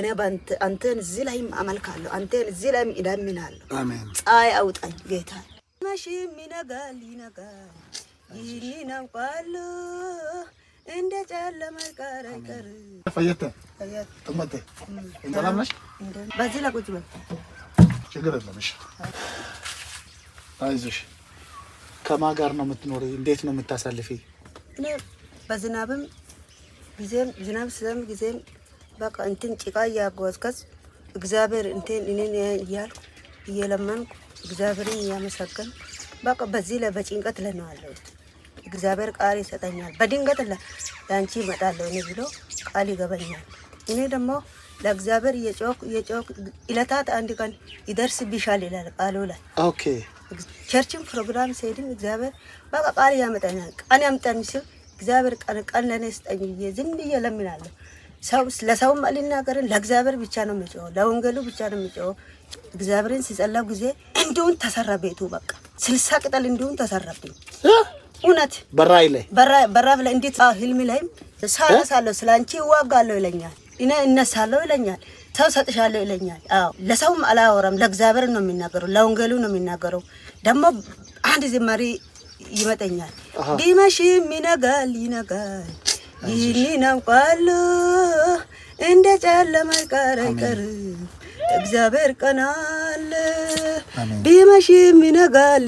እኔ አንተን እዚህ ላይ አመልካለሁ አንተን እዚህ ላይ እዳምናለሁ አሜን ፀሐይ አውጣኝ ጌታ መሽም ይነጋል ይህንን ቃሉ እንደ ጨለማ ቀረ ፈየተ ተመተ ሰላም ነሽ በዚህ ላይ ቁጭ በል ችግር የለም እሺ አይዞሽ ከማን ጋር ነው የምትኖሪ እንዴት ነው የምታሳልፊ እኔ በዝናብም ጊዜም ዝናብ ሲዘንብ ጊዜም በቃ እንትን ጭቃ ያጓዝከስ እግዚአብሔር እንትን እኔን ያያል እየለመንኩ እግዚአብሔርን ያመሰገን በቃ በዚህ ላይ በጭንቀት ላይ ነው ያለሁት እግዚአብሔር ቃል ይሰጠኛል በድንገት ላንቺ እመጣለሁ እኔ ብሎ ቃል ይገባኛል እኔ ደግሞ ለእግዚአብሔር የጮክ ኢለታት አንድ ቀን ይደርስብሻል ይላል ቃሉ ላይ ኦኬ ቸርችን ፕሮግራም ሲሄድም እግዚአብሔር በቃ ቃል ያመጣኛል ቃል ያመጣኝ ሲል እግዚአብሔር ቃል ለኔ ስጠኝ ዝም ብዬ ለምናለሁ ሰው ለሰውም አልናገርን ለእግዚአብሔር ብቻ ነው የምጮው ለወንጌሉ ብቻ ነው የምጮው እግዚአብሔርን ሲጸልዩ ጊዜ እንዲሁን ተሰራ ቤቱ በቃ 60 ቅጠል እንዲሁን ተሰራብኝ እውነት በራይ ላይ እንዴት ህልም ላይ ሳላሳለው ስላንቺ ዋጋለሁ ይለኛል እኔ እነሳለሁ ይለኛል ሰው ሰጥሻለሁ ይለኛል አዎ ለሰውም አላወራም ለእግዚአብሔር ነው የሚናገረው ለወንጌሉ ነው የሚናገረው ደግሞ አንድ ዝማሬ ይመጣኛል ዲማሽም ይነጋል ይህንን ቃሉ እንደ ጨለማ ቀረ እግዚአብሔር ቀናል ቢመሽም ይነጋል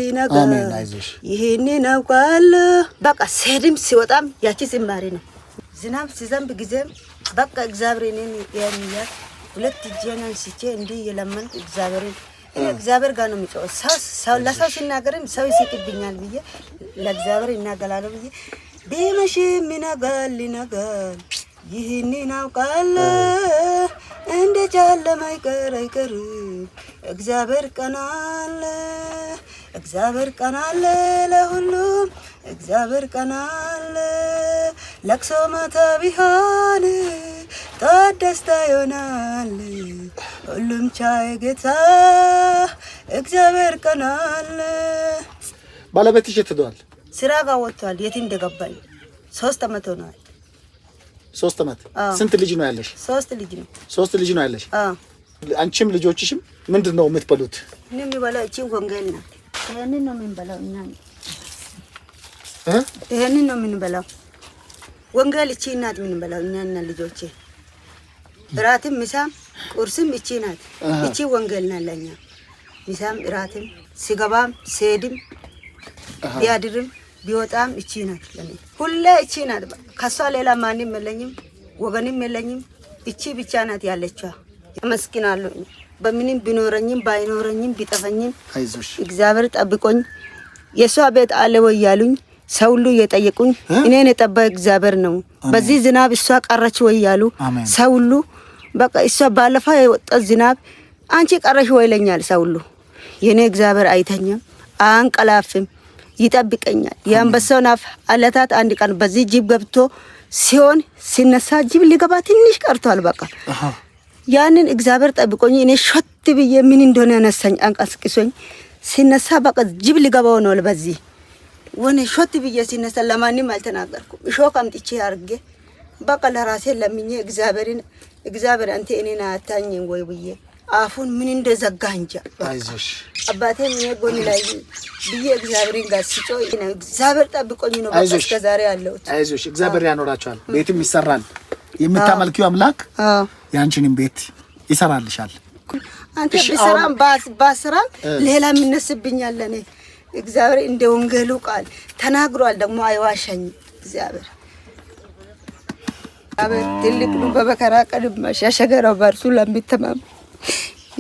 ይህንን ቃሉ በቃ ሲሄድም ሲወጣም ያቺ ዝማሬ ነው ዝናብ ሲዘንብ ጊዜም በቃ እግዚአብሔር እኔን ያንያል ሁለት እጄን አንስቼ እንዲህ የለመንኩ እግዚአብሔር ጋር ነው የሚጮህ ሰው ለሰው ሲናገርም ሰው ይስቅብኛል ብዬ ለእግዚአብሔር ይናገራለሁ ብዬ ቢመሽም ይነጋል ይህንን አውቃለሁ እንደ ጨለማ አይቀር እግዚአብሔር ቀናል ለሁሉም እግዚአብሔር ቀናል ለቅሶ ማታ ቢሆን ጠዋት ደስታ ይሆናል ሁሉም ቻይ ጌታ እግዚአብሔር ቀናል ባለቤትሽ ትዷል ስራ ጋር ወጥቷል የት እንደገባኝ 3 አመት ሆኗል 3 አመት ስንት ልጅ ነው ያለሽ 3 ልጅ ነው 3 ልጅ ነው ያለሽ አንቺም ልጆችሽም ምንድነው የምትበሉት እኔም የሚበላው እቺ ወንጌል ናት ይሄንን ነው የምንበላው እኛ ይሄንን ነው የምንበላው ወንጌል እቺ ናት የምንበላው እኛና ልጆቼ እራትም ምሳም ቁርስም እቺ ናት እቺ ወንጌል ናት ለኛ ምሳም እራትም ሲገባም ሲሄድም ቢያድርም ቢወጣም እቺ ናት ለኔ ሁሌ እቺ ናት ከሷ ሌላ ማንም የለኝም ወገንም የለኝም እቺ ብቻ ናት ያለችው አመስግናለሁ በምንም ቢኖረኝም ባይኖረኝም ቢጠፋኝም አይዞሽ እግዚአብሔር ጠብቆኝ የሷ ቤት አለ ወይ ያሉኝ ሰው ሁሉ የጠየቁኝ እኔን የጠበቀ እግዚአብሔር ነው በዚህ ዝናብ እሷ ቀረች ወይ ያሉ ሰው ሁሉ በቃ እሷ ባለፈው የወጣ ዝናብ አንቺ ቀረሽ ወይ ለኛል ሰው ሁሉ የኔ እግዚአብሔር አይተኛም አንቀላፍም ይጠብቀኛል ያንበሳው ናፍ አለታት አንድ ቀን በዚህ ጅብ ገብቶ ሲሆን ሲነሳ ጅብ ሊገባ ትንሽ ቀርቷል በቃ ያንን እግዚአብሔር ጠብቆኝ እኔ ሾት ብዬ ምን እንደሆነ ያነሳኝ አንቀስቅሶኝ ሲነሳ በቃ ጅብ ሊገባው ነው በዚህ ወኔ ሾት ብዬ ሲነሳ ለማንም አልተናገርኩም እሾህ አምጥቼ አርጌ በቃ ለራሴ ለምኜ እግዚአብሔር አንተ እኔና አታኝኝ ወይ ብዬ አፉን ምን እንደዘጋ እንጃ አይዞሽ አባቴ ምን ጎን ላይ ብዬ እግዚአብሔርን ጋር ሲጮህ እግዚአብሔር ጠብቆኝ ነው በቃ እስከ ዛሬ ያለው አይዞሽ እግዚአብሔር ያኖራችኋል ቤትም ይሰራል የምታመልኪው አምላክ ያንቺንም ቤት ይሰራልሻል አንተ በሰራም ባስራም ሌላ ምንነስብኛል ለኔ እግዚአብሔር እንደ ወንጌሉ ቃል ተናግሯል ደግሞ አይዋሸኝ እግዚአብሔር አቤት ትልቅ ነው በበከራ ቀድም ማሻሸገራው በርሱ ለምትተማም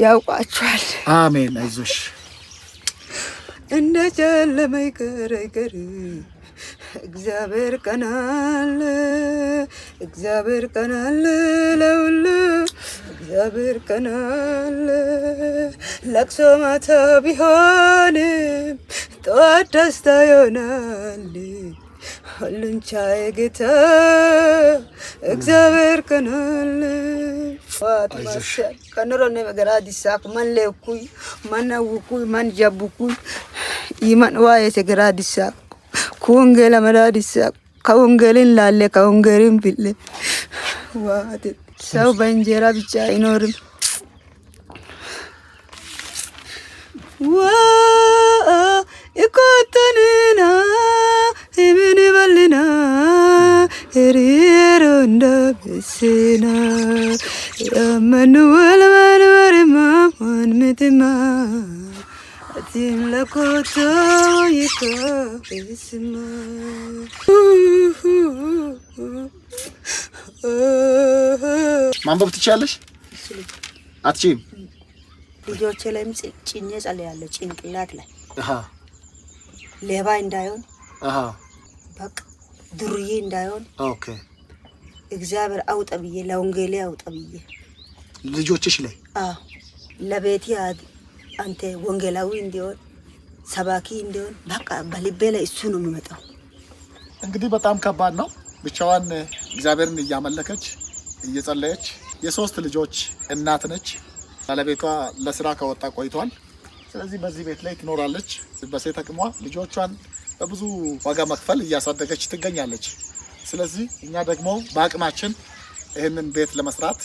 ያውቃችኋል አሜን አይዞሽ እንደ ጨለማ አይቀር እግዚአብሔር ቀናል ለሁሉ እግዚአብሔር ቀናል ለቅሶ ማታ ቢሆን ጠዋት ደስታ ይሆናል ሁሉን ቻይ ጌታ እግዚአብሔር ቀናል ከኑሮኔ ገራዲሳኩ ማን ለኩይ ማናውኩይ ማን ጃቡኩይ ይማን ዋየተ ገራዲሳኩ ኩንገላ መራዲሳኩ ከወንጌልን ላለ ከወንጌልን ቢለ ዋት ሰው በእንጀራ ብቻ አይኖርም። ዋ ኢኮተኔና ኢብን በልና ኤሪሮ እንደበሰና ያመኑ ወለማን ወረማ ማን ምትማ አቲም ለኮቶ ይከስማ ማንበብ ትችያለሽ? አትችይም? ልጆቼ ላይም ጭኜ ጸልያለሁ ጭንቅላት ላይ ሌባ እንዳይሆን በቃ ዱርዬ እንዳይሆን ኦኬ እግዚአብሔር አውጣ ብዬ ለወንጌሌ አውጣ ብዬ ልጆችሽ ላይ ለቤቴ አንተ ወንጌላዊ እንዲሆን ሰባኪ እንዲሆን በቃ በልቤ ላይ እሱ ነው የሚመጣው። እንግዲህ በጣም ከባድ ነው። ብቻዋን እግዚአብሔርን እያመለከች እየጸለየች የሶስት ልጆች እናት ነች። ባለቤቷ ለስራ ከወጣ ቆይቷል። ስለዚህ በዚህ ቤት ላይ ትኖራለች። በሴት አቅሟ ልጆቿን በብዙ ዋጋ መክፈል እያሳደገች ትገኛለች። ስለዚህ እኛ ደግሞ በአቅማችን ይህንን ቤት ለመስራት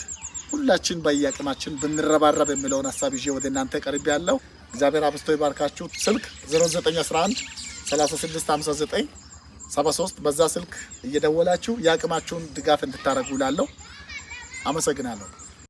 ሁላችን በየአቅማችን ብንረባረብ የሚለውን ሐሳብ ይዤ ወደ እናንተ ቀርቤ ያለው እግዚአብሔር አብስቶ ይባርካችሁ። ስልክ 0911 3659 73 በዛ ስልክ እየደወላችሁ የአቅማችሁን ድጋፍ እንድታረጉ እላለሁ። አመሰግናለሁ።